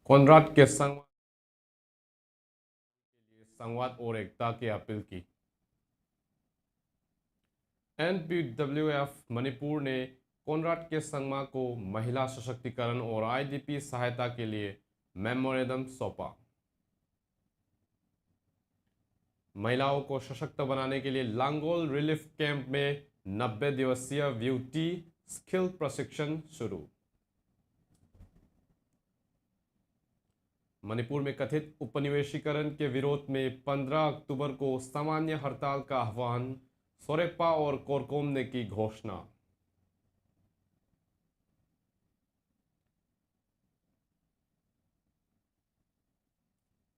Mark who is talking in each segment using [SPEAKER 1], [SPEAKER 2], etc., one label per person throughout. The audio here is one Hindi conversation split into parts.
[SPEAKER 1] कॉनराड के संवाद और एकता की अपील की। एनपीडब्ल्यूएफ मणिपुर ने कॉनराड के संगमा को महिला सशक्तिकरण और आईडीपी सहायता के लिए मेमोरेंडम सौंपा। महिलाओं को सशक्त बनाने के लिए लांगोल रिलीफ कैंप में 90 दिवसीय ब्यूटी स्किल प्रशिक्षण शुरू। मणिपुर में कथित उपनिवेशीकरण के विरोध में 15 अक्टूबर को सामान्य हड़ताल का आह्वान, सोरेपा और कोरकोम ने की घोषणा।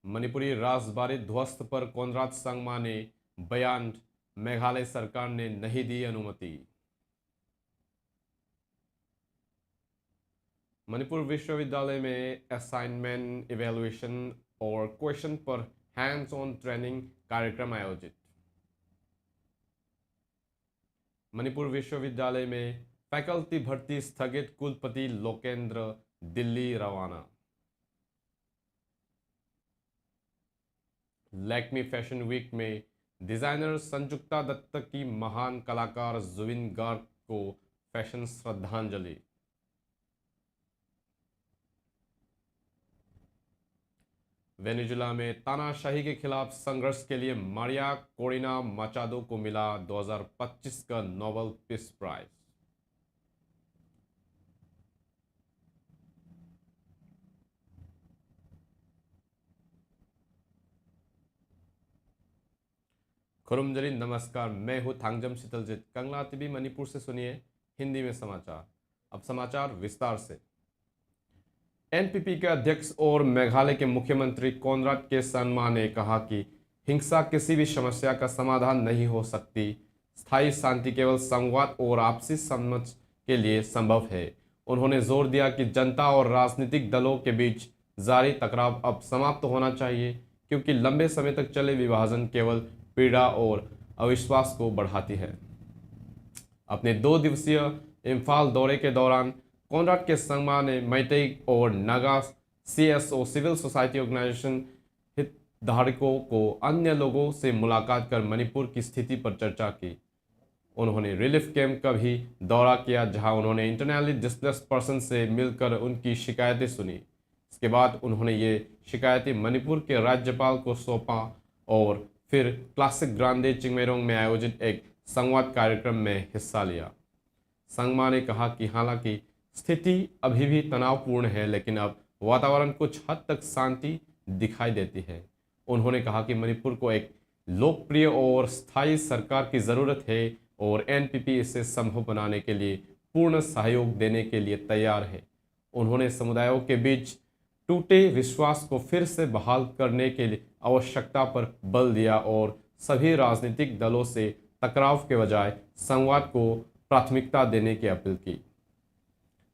[SPEAKER 1] मणिपुरी राजबारी ध्वस्त पर कॉनराड संगमा ने बयान, मेघालय सरकार ने नहीं दी अनुमति। मणिपुर विश्वविद्यालय में असाइनमेंट इवैल्यूएशन और क्वेश्चन पर हैंड्स ऑन ट्रेनिंग कार्यक्रम आयोजित। मणिपुर विश्वविद्यालय में फैकल्टी भर्ती स्थगित, कुलपति लोकेंद्र दिल्ली रवाना। लैक्मी फैशन वीक में डिजाइनर संजुक्ता दत्त की महान कलाकार जुबिन गार्ग को फैशन श्रद्धांजलि। वेनेजुला में तानाशाही के खिलाफ संघर्ष के लिए मारिया कोरिना माचादो को मिला 2025 का नोबेल पीस प्राइज। खुरुमजरी नमस्कार, मैं हूं थांगजम शीतलजीत। कंगला टीवी मणिपुर से सुनिए हिंदी में समाचार। अब समाचार विस्तार से। एनपीपी के अध्यक्ष और मेघालय के मुख्यमंत्री कॉनराड के संगमा ने कहा कि हिंसा किसी भी समस्या का समाधान नहीं हो सकती। स्थायी शांति केवल संवाद और आपसी समझ के लिए संभव है। उन्होंने जोर दिया कि जनता और राजनीतिक दलों के बीच जारी टकराव अब समाप्त होना चाहिए, क्योंकि लंबे समय तक चले विभाजन केवल पीड़ा और अविश्वास को बढ़ाती है। अपने 2 दिवसीय इम्फाल दौरे के दौरान कॉनराड के संगमा ने मैतेई और Naga CSO civil society organisation हितधारकों को अन्य लोगों से मुलाकात कर मणिपुर की स्थिति पर चर्चा की। उन्होंने रिलीफ कैंप का भी दौरा किया, जहां उन्होंने इंटरनली डिस्प्लेस्ड पर्सन से मिलकर उनकी शिकायतें सुनी। इसके बाद उन्होंने ये शिकायतें मणिपुर के राज्यपाल को सौंपा और फिर क्लासिक ग्रांडे चिंगमेरोंग में आयोजित एक संवाद कार्यक्रम में हिस्सा लिया। संगमा ने कहा कि हालांकि स्थिति अभी भी तनावपूर्ण है, लेकिन अब वातावरण कुछ हद तक शांति दिखाई देती है। उन्होंने कहा कि मणिपुर को एक लोकप्रिय और स्थायी सरकार की ज़रूरत है और एनपीपी इसे संभव बनाने के लिए पूर्ण सहयोग देने के लिए तैयार है। उन्होंने समुदायों के बीच टूटे विश्वास को फिर से बहाल करने के लिए आवश्यकता पर बल दिया और सभी राजनीतिक दलों से टकराव के बजाय संवाद को प्राथमिकता देने की अपील की।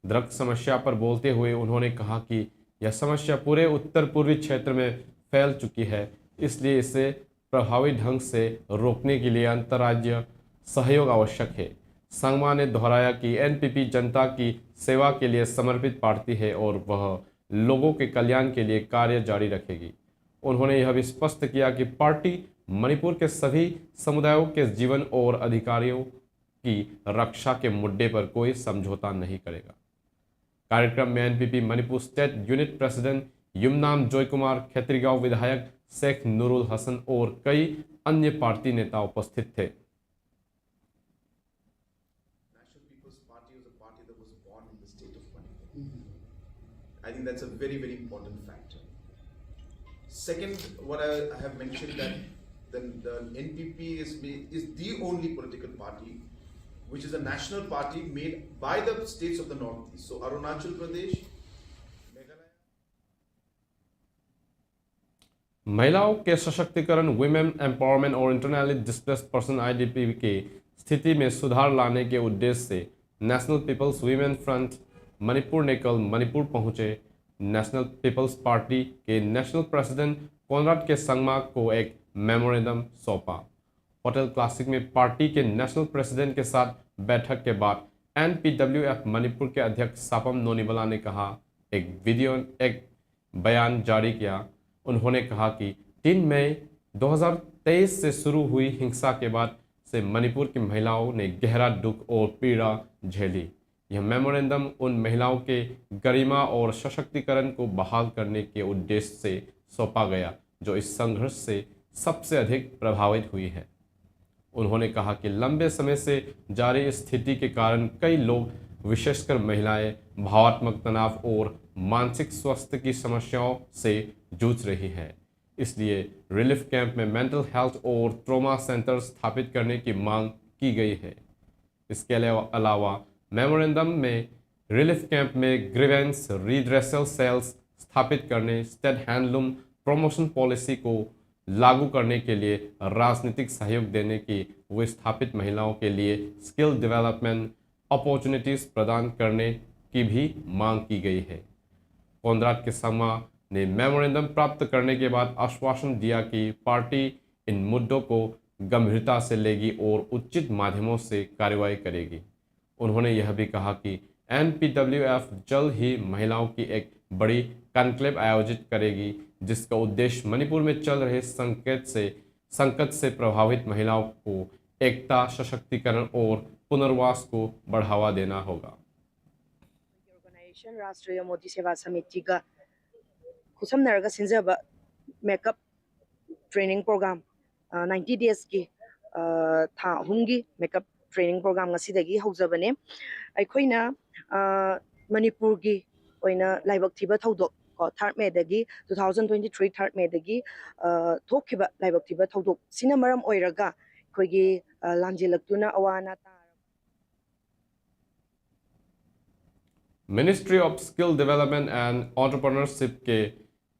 [SPEAKER 1] ड्रग्स समस्या पर बोलते हुए उन्होंने कहा कि यह समस्या पूरे उत्तर पूर्वी क्षेत्र में फैल चुकी है, इसलिए इसे प्रभावी ढंग से रोकने के लिए अंतर्राज्यीय सहयोग आवश्यक है। संगमा ने दोहराया कि एनपीपी जनता की सेवा के लिए समर्पित पार्टी है और वह लोगों के कल्याण के लिए कार्य जारी रखेगी। उन्होंने यह भी स्पष्ट किया कि पार्टी मणिपुर के सभी समुदायों के जीवन और अधिकारों की रक्षा के मुद्दे पर कोई समझौता नहीं करेगा। कार्यक्रम में NPP Manipur state unit president Yumnam Jaikumar, Khetrigao विधायक शेख नूरुल हसन और कई अन्य पार्टी नेता उपस्थित थे।
[SPEAKER 2] I think that's a very, very important factor. Second, what I have mentioned that the NPP is the only political party which is a national party made by the states of the Northeast. So Arunachal Pradesh, Meghalaya.
[SPEAKER 1] महिलाओं के सशक्तिकरण, वुमेन एम्पावरमेंट और इंटरनली डिस्प्लेस्ड पर्सन आईडीपी की स्थिति में सुधार लाने के उद्देश्य से National People's Women Front Manipur ने कल मणिपुर पहुंचे। नेशनल पीपल्स पार्टी के national president Conrad K Sangma को एक मेमोरेंडम सौंपा। होटल क्लासिक में पार्टी के नेशनल प्रेसिडेंट के साथ बैठक के बाद एनपीडब्ल्यूएफ मणिपुर के अध्यक्ष सापम नोनीबला ने कहा, एक बयान जारी किया। उन्होंने कहा कि 3 मई 2023 से शुरू हुई हिंसा के बाद से मणिपुर की महिलाओं ने गहरा दुख और पीड़ा झेली। यह मेमोरेंडम उन महिलाओं के गरिमा और सशक्तिकरण को बहाल करने के उद्देश्य से सौंपा गया जो इस संघर्ष से सबसे अधिक प्रभावित हुई है। उन्होंने कहा कि लंबे समय से जारी स्थिति के कारण कई लोग, विशेषकर महिलाएं, भावात्मक तनाव और मानसिक स्वास्थ्य की समस्याओं से जूझ रही हैं। इसलिए रिलीफ कैंप में मेंटल हेल्थ और ट्रॉमा सेंटर स्थापित करने की मांग की गई है। इसके अलावा मेमोरेंडम में रिलीफ कैंप में ग्रीवेंस रिड्रेसल सेल्स स्थापित करने, स्टेट हैंडलूम प्रमोशन पॉलिसी को लागू करने के लिए राजनीतिक सहयोग देने की, विस्थापित महिलाओं के लिए स्किल डेवलपमेंट अपॉर्चुनिटीज प्रदान करने की भी मांग की गई है। कोनराड केसामा ने मेमोरेंडम प्राप्त करने के बाद आश्वासन दिया कि पार्टी इन मुद्दों को गंभीरता से लेगी और उचित माध्यमों से कार्रवाई करेगी। उन्होंने यह भी कहा कि NPWF जल्द ही महिलाओं की एक बड़ी कॉन्क्लेव आयोजित करेगी जिसका उद्देश्य मणिपुर में चल रहे संकट से प्रभावित महिलाओं को एकता, सशक्तिकरण और पुनर्वास को बढ़ावा देना होगा।
[SPEAKER 3] ऑर्गेनाइजेशन राष्ट्रीय मोदी सेवा समिति का खुसमनरगा सिंजब मेकअप ट्रेनिंग प्रोग्राम 90 डेज की था हुंगी मेकअप ट्रेनिंग प्रोग्राम ngasiदagi हौजबने अखोइना मणिपुर की ओइना लाइबक थिबा थौदोक को 3 मे दगी 2023 3 मे दगी थोखिबा लाइबक थिबा थौदोक सिना मरम ओइरगा खोगी लांजिलक्तुना अवाना ता
[SPEAKER 1] ministry of skill development and entrepreneurship के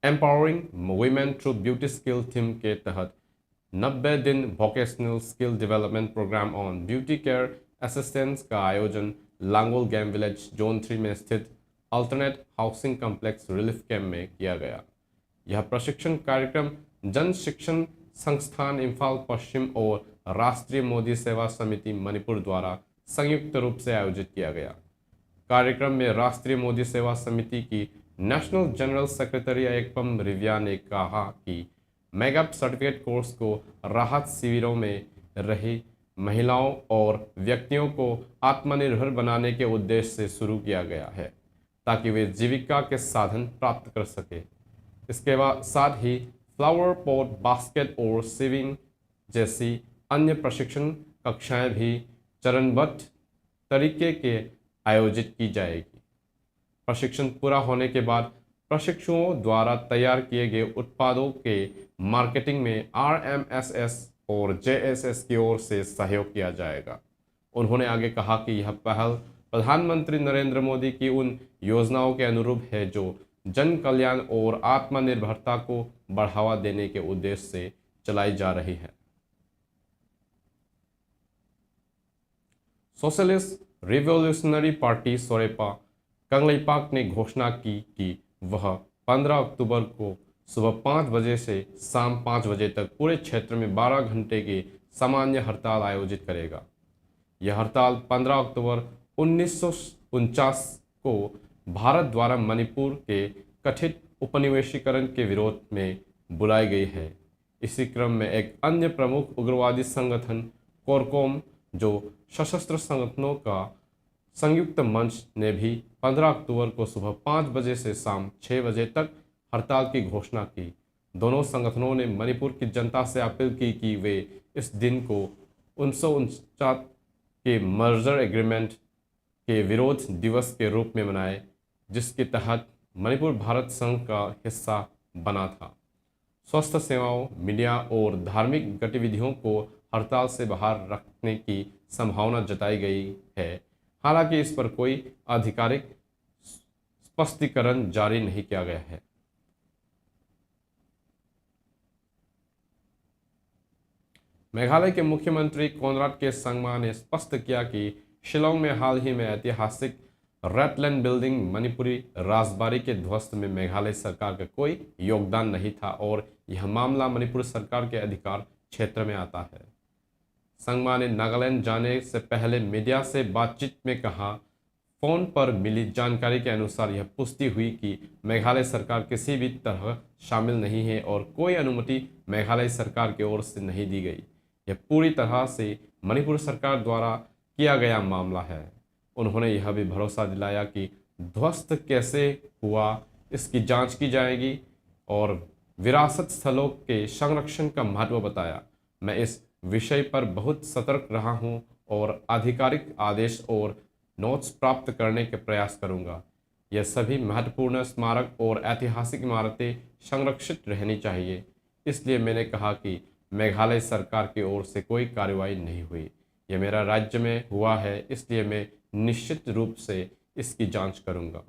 [SPEAKER 1] empowering women through beauty skill theme के तहत 90 दिन vocational skill development programme on beauty care assistance का आयोजन लांगोल गेम विलेज जोन 3 में स्थित alternate housing complex relief camp में किया गया। यह प्रशिक्षण कार्यक्रम जन शिक्षण संस्थान इम्फाल पश्चिम और राष्ट्रीय मोदी सेवा समिति मणिपुर द्वारा संयुक्त रूप से आयोजित किया गया। कार्यक्रम में राष्ट्रीय मोदी सेवा समिति की नेशनल जनरल सेक्रेटरी एकपम रिव्या ने कहा कि मेगाप सर्टिफिकेट कोर्स को राहत शिविरों में रही महिलाओं और व्यक्तियों को आत्मनिर्भर बनाने के उद्देश्य से शुरू किया गया है ताकि वे जीविका के साधन प्राप्त कर सके। इसके साथ ही फ्लावर पॉट बास्केट और सीविंग जैसी अन्य प्रशिक्षण कक्षाएं भी चरणबद्ध तरीके के आयोजित की जाएगी। प्रशिक्षण पूरा होने के बाद प्रशिक्षुओं द्वारा तैयार किए गए उत्पादों के मार्केटिंग में RMSS और JSS की ओर से सहयोग किया जाएगा। उन्होंने आगे कहा कि यह पहल प्रधानमंत्री नरेंद्र मोदी की उन योजनाओं के अनुरूप है जो जन कल्याण और आत्मनिर्भरता को बढ़ावा देने के उद्देश्य से चलाई जा रही है। सोशलिस्ट रिवॉल्यूशनरी पार्टी सोरेपा कंगलेपाक ने घोषणा की कि वह 15 अक्टूबर को सुबह 5 बजे से शाम 5 बजे तक पूरे क्षेत्र में 12 घंटे की सामान्य हड़ताल आयोजित करेगा। यह हड़ताल 15 अक्टूबर 1949 को भारत द्वारा मणिपुर के कथित उपनिवेशीकरण के विरोध में बुलाई गई है। इसी क्रम में एक अन्य प्रमुख उग्रवादी संगठन कोरकोम, जो सशस्त्र संगठनों का संयुक्त मंच, ने भी 15 अक्टूबर को सुबह 5 बजे से शाम 6 बजे तक हड़ताल की घोषणा की। दोनों संगठनों ने मणिपुर की जनता से अपील की कि वे इस दिन को 1949 के मर्जर एग्रीमेंट के विरोध दिवस के रूप में मनाएं, जिसके तहत मणिपुर भारत संघ का हिस्सा बना था। स्वास्थ्य सेवाओं, मीडिया और धार्मिक गतिविधियों को हड़ताल से बाहर रखने की संभावना जताई गई है। हालांकि इस पर कोई आधिकारिक स्पष्टीकरण जारी नहीं किया गया है। मेघालय के मुख्यमंत्री कोनराड के संगमा ने स्पष्ट किया कि शिलोंग में हाल ही में ऐतिहासिक रेटलैंड बिल्डिंग मणिपुरी राजबारी के ध्वस्त में मेघालय सरकार का कोई योगदान नहीं था और यह मामला मणिपुर सरकार के अधिकार क्षेत्र में आता है। संगमा ने नागालैंड जाने से पहले मीडिया से बातचीत में कहा, फोन पर मिली जानकारी के अनुसार यह पुष्टि हुई कि मेघालय सरकार किसी भी तरह शामिल नहीं है और कोई अनुमति मेघालय सरकार की ओर से नहीं दी गई। यह पूरी तरह से मणिपुर सरकार द्वारा किया गया मामला है। उन्होंने यह भी भरोसा दिलाया कि ध्वस्त कैसे हुआ इसकी जांच की जाएगी और विरासत स्थलों के संरक्षण का महत्व बताया। मैं इस विषय पर बहुत सतर्क रहा हूं और आधिकारिक आदेश और नोट्स प्राप्त करने के प्रयास करूंगा। यह सभी महत्वपूर्ण स्मारक और ऐतिहासिक इमारतें संरक्षित रहनी चाहिए। इसलिए मैंने कहा कि मेघालय सरकार की ओर से कोई कार्रवाई नहीं हुई। यह मेरा राज्य में हुआ है, इसलिए मैं निश्चित रूप से इसकी जांच करूंगा।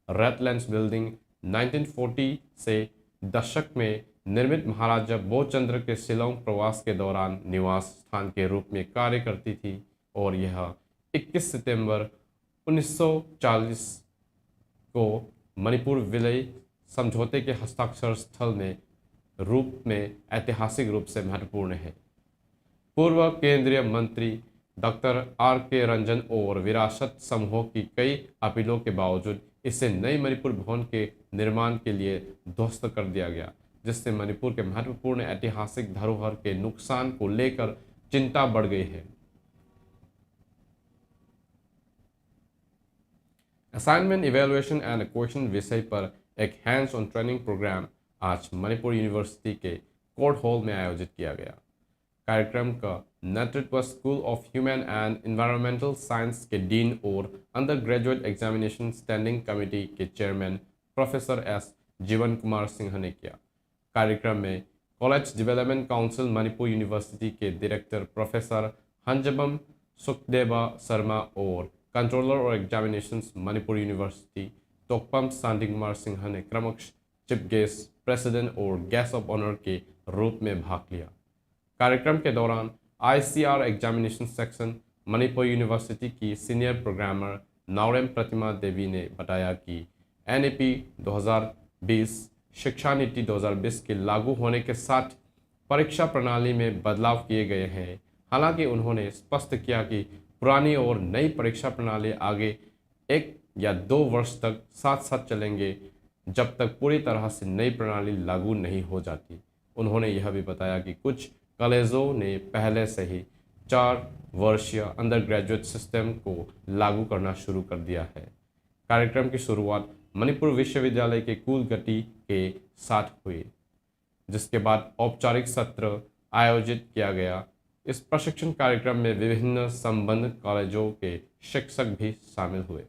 [SPEAKER 1] रेटलैंड्स बिल्डिंग 1940 से दशक में निर्मित महाराजा बोचंद्र के शिलोंग प्रवास के दौरान निवास स्थान के रूप में कार्य करती थी और यह 21 सितंबर 1940 को मणिपुर विलय समझौते के हस्ताक्षर स्थल में रूप में ऐतिहासिक रूप से महत्वपूर्ण है। पूर्व केंद्रीय मंत्री डॉक्टर R.K. रंजन और विरासत समूह की कई अपीलों के बावजूद इसे नई मणिपुर भवन के निर्माण के लिए ध्वस्त कर दिया गया, जिससे मणिपुर के महत्वपूर्ण ऐतिहासिक धरोहर के नुकसान को लेकर चिंता बढ़ गई है। असाइनमेंट इवैल्यूएशन एंड क्वेश्चन विषय पर एक हैंड्स ऑन ट्रेनिंग प्रोग्राम आज मणिपुर यूनिवर्सिटी के कोर्ट हॉल में आयोजित किया गया। कार्यक्रम का नेतृत्व school of human and environmental science के डीन और under graduate examination standing committee के चेयरमैन प्रोफेसर S. जीवन कुमार सिंह ने किया। कार्यक्रम में college development council Manipur university के डायरेक्टर प्रोफेसर हंजबम सुखदेवा शर्मा और कंट्रोलर और एग्जामिनेशंस मणिपुर यूनिवर्सिटी तोकपम शांति कुमार सिंह ने क्रमश चीफ गेस्ट, प्रेसिडेंट और गेस्ट ऑफ ऑनर के रूप में भाग लिया। कार्यक्रम के दौरान ICR examination section Manipur university की सीनियर प्रोग्रामर नौरेम प्रतिमा देवी ने बताया कि NEP 2020 शिक्षा नीति 2020 के लागू होने के साथ परीक्षा प्रणाली में बदलाव किए गए हैं। हालांकि उन्होंने स्पष्ट किया कि पुरानी और नई परीक्षा प्रणाली आगे 1 या 2 वर्ष तक साथ साथ चलेंगे, जब तक पूरी तरह से नई प्रणाली लागू नहीं हो जाती। उन्होंने यह भी बताया कि कुछ कॉलेजों ने पहले से ही 4 वर्षीय अंडर ग्रेजुएट सिस्टम को लागू करना शुरू कर दिया है। कार्यक्रम की शुरुआत मणिपुर विश्वविद्यालय के कुलपति के साथ हुई, जिसके बाद औपचारिक सत्र आयोजित किया गया। इस प्रशिक्षण कार्यक्रम में विभिन्न संबद्ध कॉलेजों के शिक्षक भी शामिल हुए।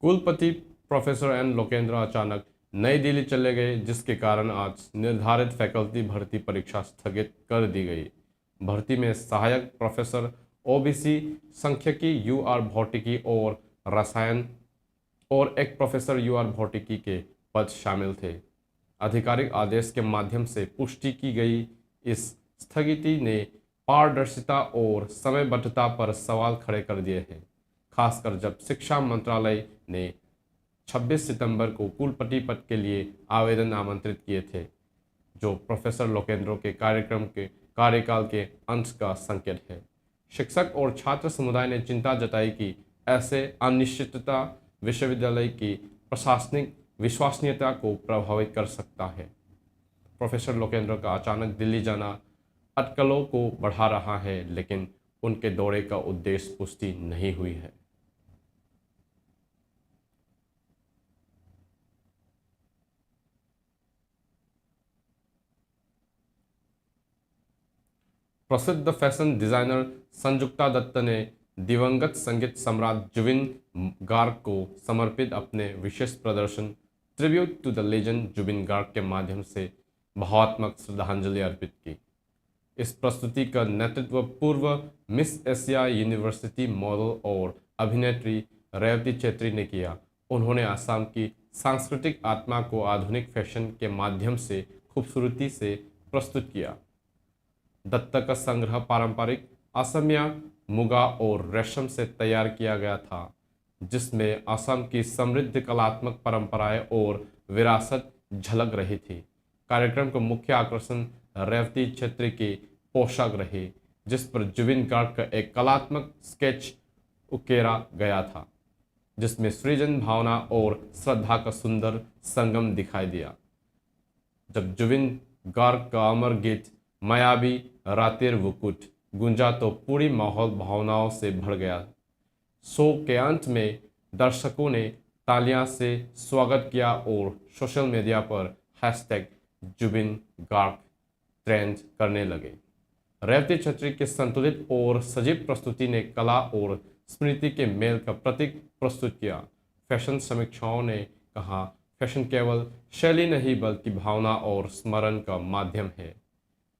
[SPEAKER 1] कुलपति प्रोफेसर N. लोकेंद्र अचानक नई दिल्ली चले गए, जिसके कारण आज निर्धारित फैकल्टी भर्ती परीक्षा स्थगित कर दी गई। भर्ती में सहायक प्रोफेसर OBC सांख्यिकी UR भौतिकी और रसायन और एक प्रोफेसर UR भौतिकी के पद शामिल थे। आधिकारिक आदेश के माध्यम से पुष्टि की गई इस स्थगिति ने पारदर्शिता और समयबद्धता पर सवाल खड़े कर दिए हैं, खासकर जब शिक्षा मंत्रालय ने 26 सितंबर को कुलपति पद के लिए आवेदन आमंत्रित किए थे, जो प्रोफेसर लोकेंद्रो के कार्यकाल के अंत का संकेत है। शिक्षक और छात्र समुदाय ने चिंता जताई कि ऐसे अनिश्चितता विश्वविद्यालय की प्रशासनिक विश्वसनीयता को प्रभावित कर सकता है। प्रोफेसर लोकेंद्रो का अचानक दिल्ली जाना अटकलों को बढ़ा रहा है, लेकिन उनके दौरे का उद्देश्य पुष्टि नहीं हुई है। प्रसिद्ध फैशन डिजाइनर संजुक्ता दत्त ने दिवंगत संगीत सम्राट जुबिन गार्ग को समर्पित अपने विशेष प्रदर्शन tribute to the legend Zubeen Garg के माध्यम से भावात्मक श्रद्धांजलि अर्पित की। इस प्रस्तुति का नेतृत्व पूर्व मिस एशिया यूनिवर्सिटी मॉडल और अभिनेत्री रेवती छेत्री ने किया। उन्होंने असम की सांस्कृतिक आत्मा को आधुनिक फैशन के माध्यम से खूबसूरती से प्रस्तुत किया। दत्त का संग्रह पारंपरिक असमिया मुगा और रेशम से तैयार किया गया था, जिसमें असम की समृद्ध कलात्मक परंपराएं और विरासत झलक रही थी। कार्यक्रम का मुख्य आकर्षण रेवती छेत्री की पोशाक रही, जिस पर जुबिन गार्ग का एक कलात्मक स्केच उकेरा गया था, जिसमें सृजन भावना और श्रद्धा का सुंदर संगम दिखाई दिया। जब जुबिन गार्ग का अमर गीत मायावी रातेर वुकुट गूंजा तो पूरी माहौल भावनाओं से भर गया। शो के अंत में दर्शकों ने तालियां से स्वागत किया और सोशल मीडिया पर हैशटैग जुबिन गार्ग ट्रेंड करने लगे। रेवती छेत्री की संतुलित और सजीव प्रस्तुति ने कला और स्मृति के मेल का प्रतीक प्रस्तुत किया। फैशन समीक्षाओं ने कहा, फैशन केवल शैली नहीं बल्कि भावना और स्मरण का माध्यम है।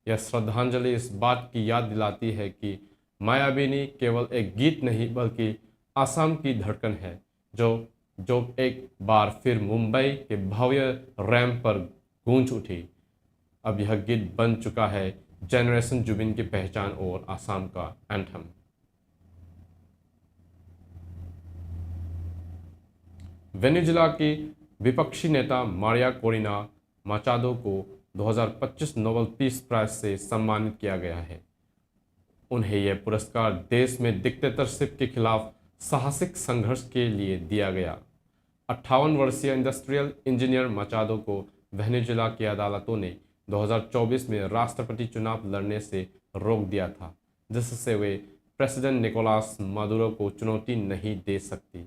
[SPEAKER 1] यह श्रद्धांजलि इस बात की याद दिलाती है कि मायाविनी केवल एक गीत नहीं बल्कि असम की धड़कन है, जो एक बार फिर मुंबई के भव्य रैंप पर गूंज उठी। अब यह गीत बन चुका है जनरेशन जुबिन की पहचान और असम का एंथम। वेनेजुएला की विपक्षी नेता मारिया कोरिना माचादो को 2025 नोबेल पीस प्राइज से सम्मानित किया गया है। उन्हें यह पुरस्कार देश में डिक्टेटरशिप के खिलाफ साहसिक संघर्ष के लिए दिया गया। 58 वर्षीय इंडस्ट्रियल इंजीनियर माचादो को वेनेजुएला की अदालतों ने 2024 में राष्ट्रपति चुनाव लड़ने से रोक दिया था, जिससे वे प्रेसिडेंट निकोलास मादुरो को चुनौती नहीं दे सकती,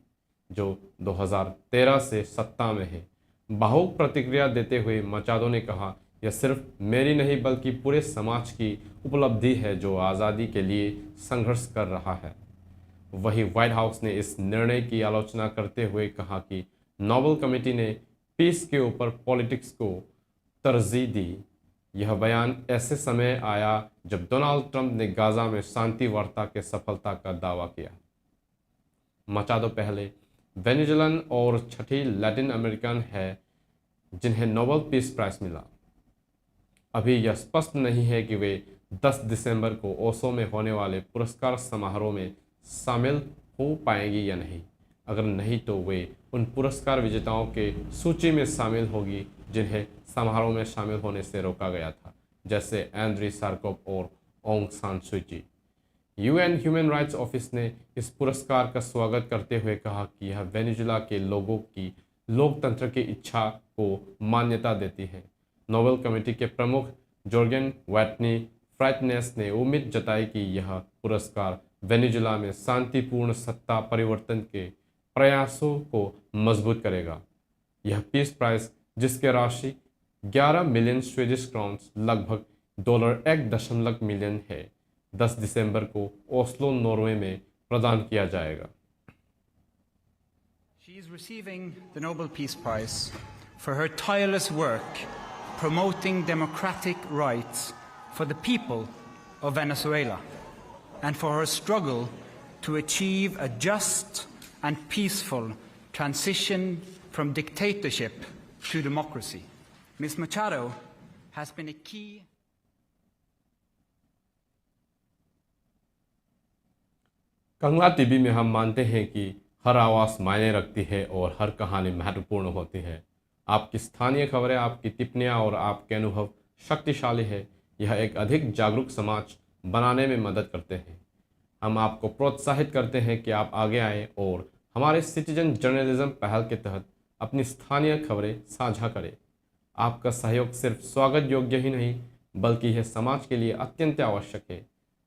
[SPEAKER 1] जो 2013 से सत्ता में है। भावुक प्रतिक्रिया देते हुए माचादो ने कहा, यह सिर्फ मेरी नहीं बल्कि पूरे समाज की उपलब्धि है जो आज़ादी के लिए संघर्ष कर रहा है। वहीं व्हाइट हाउस ने इस निर्णय की आलोचना करते हुए कहा कि नोबेल कमेटी ने पीस के ऊपर पॉलिटिक्स को तरजीह दी। यह बयान ऐसे समय आया जब डोनाल्ड ट्रंप ने गाजा में शांति वार्ता के सफलता का दावा किया। माचादो पहले वेनेजुएलन और छठी लैटिन अमेरिकन है जिन्हें नोबेल पीस प्राइज मिला। अभी यह स्पष्ट नहीं है कि वे 10 दिसंबर को ओसो में होने वाले पुरस्कार समारोह में शामिल हो पाएंगी या नहीं। अगर नहीं तो वे उन पुरस्कार विजेताओं के सूची में शामिल होगी जिन्हें समारोह में शामिल होने से रोका गया था, जैसे एंड्री सार्कोप और ओंग सान सू की। यूएन ह्यूमन राइट्स ऑफिस ने इस पुरस्कार का स्वागत करते हुए कहा कि यह वेनेजुएला के लोगों की लोकतंत्र की इच्छा को मान्यता देती है। नोबेल कमेटी के प्रमुख जोर्गेन वैटनी फ्राइटनेस ने उम्मीद जताई कि यह पुरस्कार वेनेजुएला में शांतिपूर्ण सत्ता परिवर्तन के प्रयासों को मजबूत करेगा। यह पीस प्राइज, जिसकी राशि 11 मिलियन स्वीडिश क्राउन्स लगभग $1 मिलियन है, 10 दिसंबर को ओस्लो नॉर्वे में प्रदान किया जाएगा।
[SPEAKER 4] She is receiving the Nobel Peace Prize for her tireless work promoting democratic rights for the people of Venezuela and for her struggle to achieve a just and peaceful transition from dictatorship to democracy. Ms. Machado has been a key.
[SPEAKER 1] Kangla TV में हम मानते हैं कि हर आवाज़ मायने रखती है और हर कहानी महत्वपूर्ण होती है। आपकी स्थानीय खबरें, आपकी टिप्पणियां और आपके अनुभव शक्तिशाली है। यह एक अधिक जागरूक समाज बनाने में मदद करते हैं। हम आपको प्रोत्साहित करते हैं कि आप आगे आएं और हमारे सिटीजन जर्नलिज्म पहल के तहत अपनी स्थानीय खबरें साझा करें। आपका सहयोग सिर्फ स्वागत योग्य ही नहीं बल्कि यह समाज के लिए अत्यंत आवश्यक है।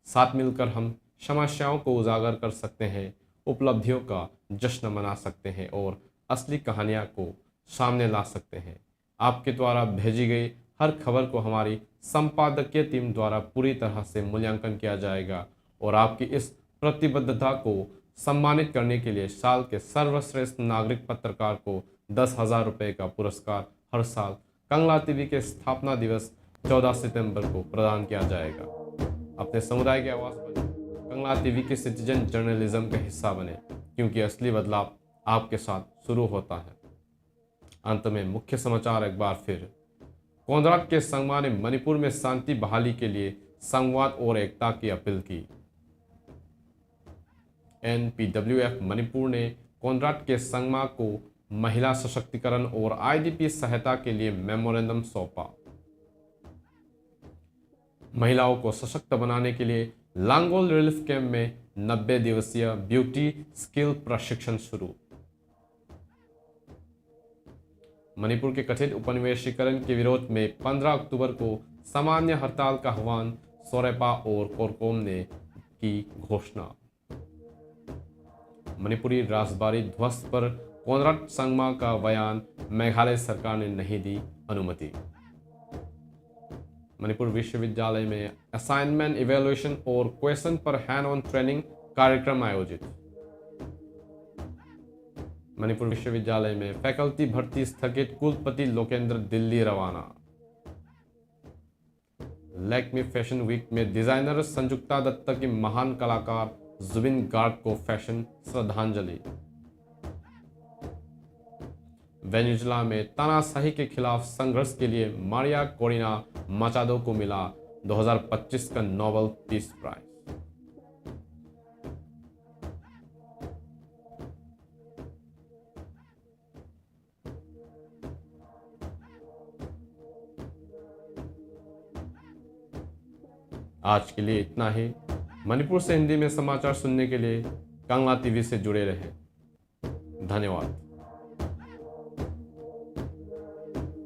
[SPEAKER 1] साथ मिलकर हम समस्याओं को उजागर कर सकते हैं, उपलब्धियों का जश्न मना सकते हैं और असली कहानियाँ को सामने ला सकते हैं। आपके द्वारा भेजी गई हर खबर को हमारी संपादकीय टीम द्वारा पूरी तरह से मूल्यांकन किया जाएगा और आपकी इस प्रतिबद्धता को सम्मानित करने के लिए साल के सर्वश्रेष्ठ नागरिक पत्रकार को 10,000 रुपये का पुरस्कार हर साल कंगला टीवी के स्थापना दिवस 14 सितंबर को प्रदान किया जाएगा। अपने समुदाय की आवाज़ बने, कंगला टीवी के सिटीजन जर्नलिज्म का हिस्सा बने, क्योंकि असली बदलाव आपके साथ शुरू होता है। अंत में मुख्य समाचार एक बार फिर। कोनराड के संगमा ने मणिपुर में शांति बहाली के लिए संवाद और एकता की अपील की। NPWF मणिपुर ने कोनराड के संगमा को महिला सशक्तिकरण और IDP सहायता के लिए मेमोरेंडम सौंपा। महिलाओं को सशक्त बनाने के लिए लांगोल रिलीफ कैंप में 90 दिवसीय ब्यूटी स्किल प्रशिक्षण शुरू। मणिपुर के कथित उपनिवेशीकरण के विरोध में 15 अक्टूबर को सामान्य हड़ताल का आह्वान सोरेपा और कोरकोम ने की घोषणा। मणिपुरी राजबारी ध्वस्त पर कोनराड संगमा का बयान, मेघालय सरकार ने नहीं दी अनुमति। मणिपुर विश्वविद्यालय में असाइनमेंट इवैल्यूएशन और क्वेश्चन पर हैंड ऑन ट्रेनिंग कार्यक्रम आयोजित। मणिपुर विश्वविद्यालय में फैकल्टी भर्ती स्थगित, कुलपति लोकेंद्र दिल्ली रवाना। लैक्मी फैशन वीक में डिजाइनर संजुक्ता दत्ता की महान कलाकार जुबिन गार्ग को फैशन श्रद्धांजलि। वेनेजुएला में तानाशाही के खिलाफ संघर्ष के लिए मारिया कोरिना माचाडो को मिला 2025 का नोबेल पीस प्राइज। आज के लिए इतना ही। मणिपुर से हिंदी में समाचार सुनने के लिए कंगला टीवी से जुड़े रहे। धन्यवाद।